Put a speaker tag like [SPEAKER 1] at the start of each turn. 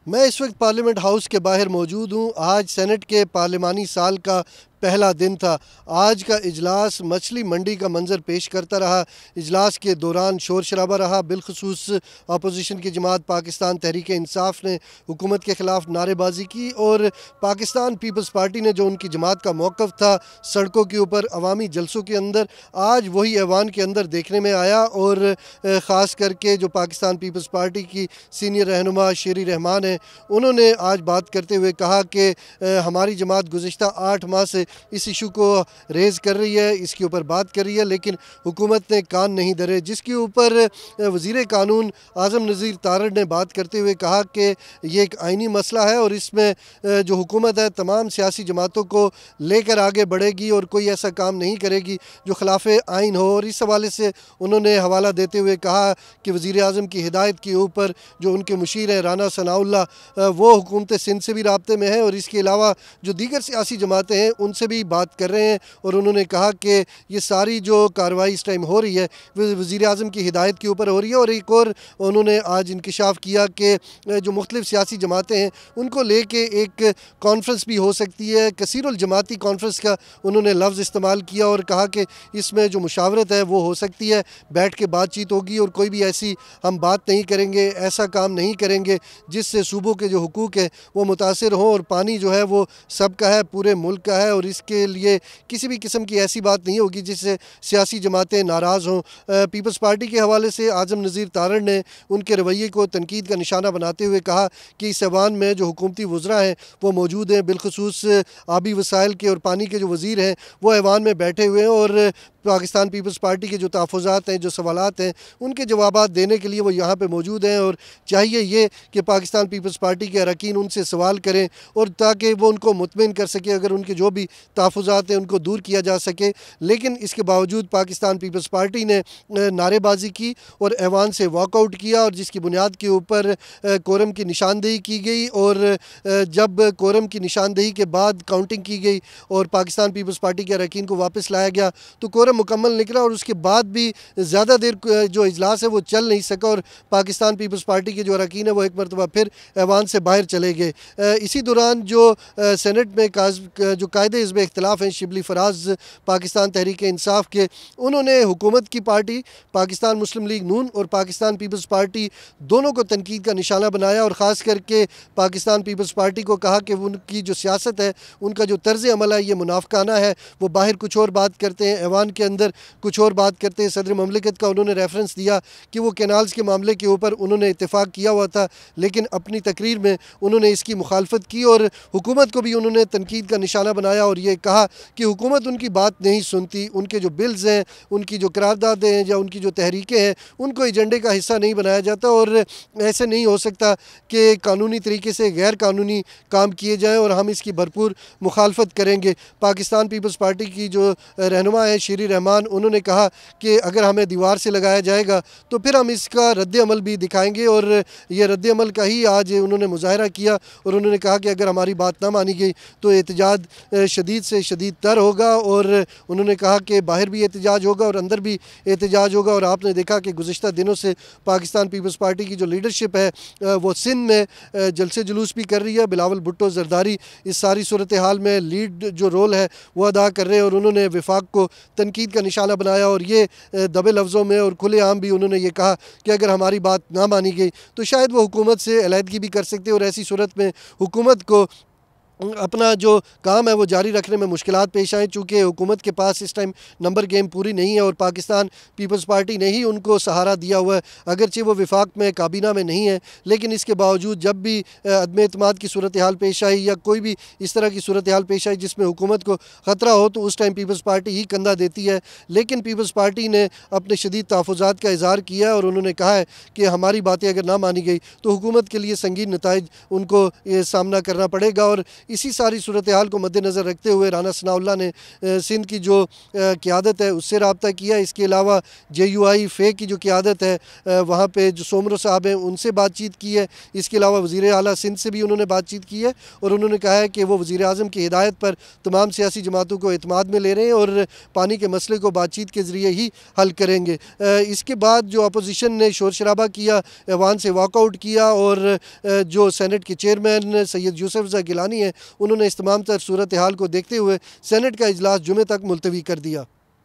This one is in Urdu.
[SPEAKER 1] میں اس وقت پارلیمنٹ ہاؤس کے باہر موجود ہوں۔ آج سینٹ کے پارلیمانی سال کا پہلا دن تھا۔ آج کا اجلاس مچھلی منڈی کا منظر پیش کرتا رہا۔ اجلاس کے دوران شور شرابہ رہا، بالخصوص اپوزیشن کی جماعت پاکستان تحریک انصاف نے حکومت کے خلاف نعرے بازی کی، اور پاکستان پیپلز پارٹی نے جو ان کی جماعت کا موقف تھا سڑکوں کے اوپر عوامی جلسوں کے اندر، آج وہی ایوان کے اندر دیکھنے میں آیا۔ اور خاص کر کے جو پاکستان پیپلز پارٹی کی سینئر رہنما شیری رحمان ہیں، انہوں نے آج بات کرتے ہوئے کہا کہ ہماری جماعت گزشتہ 8 ماہ سے اس ایشو کو ریز کر رہی ہے، اس کے اوپر بات کر رہی ہے، لیکن حکومت نے کان نہیں دھرے، جس کے اوپر وزیر قانون اعظم نذیر تارڑ نے بات کرتے ہوئے کہا کہ یہ ایک آئینی مسئلہ ہے، اور اس میں جو حکومت ہے تمام سیاسی جماعتوں کو لے کر آگے بڑھے گی اور کوئی ایسا کام نہیں کرے گی جو خلاف آئین ہو۔ اور اس حوالے سے انہوں نے حوالہ دیتے ہوئے کہا کہ وزیر اعظم کی ہدایت کے اوپر جو ان کے مشیر ہیں رانا ثناء اللہ، وہ حکومت سندھ سے بھی رابطے میں ہیں، اور اس کے علاوہ جو دیگر سیاسی جماعتیں ہیں ان سے بھی بات کر رہے ہیں۔ اور انہوں نے کہا کہ یہ ساری جو کارروائی اس ٹائم ہو رہی ہے وزیر اعظم کی ہدایت کے اوپر ہو رہی ہے۔ اور ایک اور انہوں نے آج انکشاف کیا کہ جو مختلف سیاسی جماعتیں ہیں ان کو لے کے ایک کانفرنس بھی ہو سکتی ہے، کثیر الجماعتی کانفرنس کا انہوں نے لفظ استعمال کیا، اور کہا کہ اس میں جو مشاورت ہے وہ ہو سکتی ہے، بیٹھ کے بات چیت ہوگی، اور کوئی بھی ایسی ہم بات نہیں کریں گے، ایسا کام نہیں کریں گے جس سے صوبوں کے جو حقوق ہیں وہ متاثر ہوں، اور پانی جو ہے وہ سب کا ہے، پورے ملک کا ہے، اور اس کے لیے کسی بھی قسم کی ایسی بات نہیں ہوگی جس سے سیاسی جماعتیں ناراض ہوں۔ پیپلز پارٹی کے حوالے سے اعظم نذیر تارڑ نے ان کے رویے کو تنقید کا نشانہ بناتے ہوئے کہا کہ اس ایوان میں جو حکومتی وزراء ہیں وہ موجود ہیں، بالخصوص آبی وسائل کے اور پانی کے جو وزیر ہیں وہ ایوان میں بیٹھے ہوئے ہیں، اور پاکستان پیپلز پارٹی کے جو تحفظات ہیں، جو سوالات ہیں، ان کے جوابات دینے کے لیے وہ یہاں پہ موجود ہیں، اور چاہیے یہ کہ پاکستان پیپلز پارٹی کے اراکین ان سے سوال کریں، اور تاکہ وہ ان کو مطمئن کر سکے، اگر ان کے جو بھی تحفظات ہیں ان کو دور کیا جا سکے۔ لیکن اس کے باوجود پاکستان پیپلز پارٹی نے نعرے بازی کی اور ایوان سے واک آؤٹ کیا، اور جس کی بنیاد کے اوپر کورم کی نشاندہی کی گئی، اور جب کورم کی نشاندہی کے بعد کاؤنٹنگ کی گئی اور پاکستان پیپلز پارٹی کے اراکین کو واپس لایا گیا تو کورم مکمل نکلا، اور اس کے بعد بھی زیادہ دیر جو اجلاس ہے وہ چل نہیں سکا، اور پاکستان پیپلز پارٹی کے جو اراکین ہیں وہ ایک مرتبہ پھر ایوان سے باہر چلے گئے۔ اسی دوران جو سینٹ میں جو قائد حزب اختلاف ہیں شبلی فراز پاکستان تحریک انصاف کے، انہوں نے حکومت کی پارٹی پاکستان مسلم لیگ نون اور پاکستان پیپلز پارٹی دونوں کو تنقید کا نشانہ بنایا، اور خاص کر کے پاکستان پیپلز پارٹی کو کہا کہ ان کی جو سیاست ہے، ان کا جو طرز عمل ہے یہ منافقانہ ہے، وہ باہر کچھ اور بات کرتے ہیں، ایوان کے اندر کچھ اور بات کرتے ہیں۔ صدر مملکت کا انہوں نے ریفرنس دیا کہ وہ کینالز کے معاملے کے اوپر انہوں نے اتفاق کیا ہوا تھا، لیکن اپنی تقریر میں انہوں نے اس کی مخالفت کی، اور حکومت کو بھی انہوں نے تنقید کا نشانہ بنایا، اور یہ کہا کہ حکومت ان کی بات نہیں سنتی، ان کے جو بلز ہیں، ان کی جو قراردادیں ہیں یا ان کی جو تحریکیں ہیں ان کو ایجنڈے کا حصہ نہیں بنایا جاتا، اور ایسے نہیں ہو سکتا کہ قانونی طریقے سے غیر قانونی کام کیے جائیں، اور ہم اس کی بھرپور مخالفت کریں گے۔ پاکستان پیپلز پارٹی کی جو رہنما ہے شیری رحمان، انہوں نے کہا کہ اگر ہمیں دیوار سے لگایا جائے گا تو پھر ہم اس کا رد عمل بھی دکھائیں گے، اور یہ رد عمل کا ہی آج انہوں نے مظاہرہ کیا، اور انہوں نے کہا کہ اگر ہماری بات نہ مانی گئی تو احتجاج شدید سے شدید تر ہوگا، اور انہوں نے کہا کہ باہر بھی احتجاج ہوگا اور اندر بھی احتجاج ہوگا۔ اور آپ نے دیکھا کہ گزشتہ دنوں سے پاکستان پیپلز پارٹی کی جو لیڈرشپ ہے وہ سندھ میں جلسے جلوس بھی کر رہی ہے۔ بلاول بھٹو زرداری اس ساری صورتحال میں لیڈ جو رول ہے وہ ادا کر رہے ہیں، اور انہوں نے وفاق کو تنقید کا نشانہ بنایا، اور یہ دبے لفظوں میں اور کھلے عام بھی انہوں نے یہ کہا کہ اگر ہماری بات نہ مانی گئی تو شاید وہ حکومت سے علیحدگی بھی کر سکتے، اور ایسی صورت میں حکومت کو اپنا جو کام ہے وہ جاری رکھنے میں مشکلات پیش آئیں، چونکہ حکومت کے پاس اس ٹائم نمبر گیم پوری نہیں ہے، اور پاکستان پیپلز پارٹی نے ہی ان کو سہارا دیا ہوا ہے، اگرچہ وہ وفاق میں کابینہ میں نہیں ہے، لیکن اس کے باوجود جب بھی عدم اعتماد کی صورتحال پیش آئی یا کوئی بھی اس طرح کی صورتحال پیش آئی جس میں حکومت کو خطرہ ہو تو اس ٹائم پیپلز پارٹی ہی کندھا دیتی ہے۔ لیکن پیپلز پارٹی نے اپنے شدید تحفظات کا اظہار کیا ہے، اور انہوں نے کہا ہے کہ ہماری باتیں اگر نہ مانی گئی تو حکومت کے لیے سنگین نتائج ان کو یہ سامنا کرنا پڑے گا، اور اسی ساری صورتحال کو مد نظر رکھتے ہوئے رانا ثناء اللہ نے سندھ کی جو قیادت ہے اس سے رابطہ کیا. اس کے علاوہ JUI فے کی جو قیادت ہے وہاں پہ جو سومرو صاحب ہیں ان سے بات چیت کی ہے. اس کے علاوہ وزیر اعلیٰ سندھ سے بھی انہوں نے بات چیت کی ہے اور انہوں نے کہا ہے کہ وہ وزیر اعظم کی ہدایت پر تمام سیاسی جماعتوں کو اعتماد میں لے رہے ہیں اور پانی کے مسئلے کو بات چیت کے ذریعے ہی حل کریں گے. اس کے بعد جو اپوزیشن نے شور شرابہ کیا, ایوان سے واک آؤٹ کیا اور جو سینٹ کے چیئرمین سید یوسف رضا گیلانی ہیں انہوں نے اس تمام تر صورتحال کو دیکھتے ہوئے سینٹ کا اجلاس جمعے تک ملتوی کر دیا.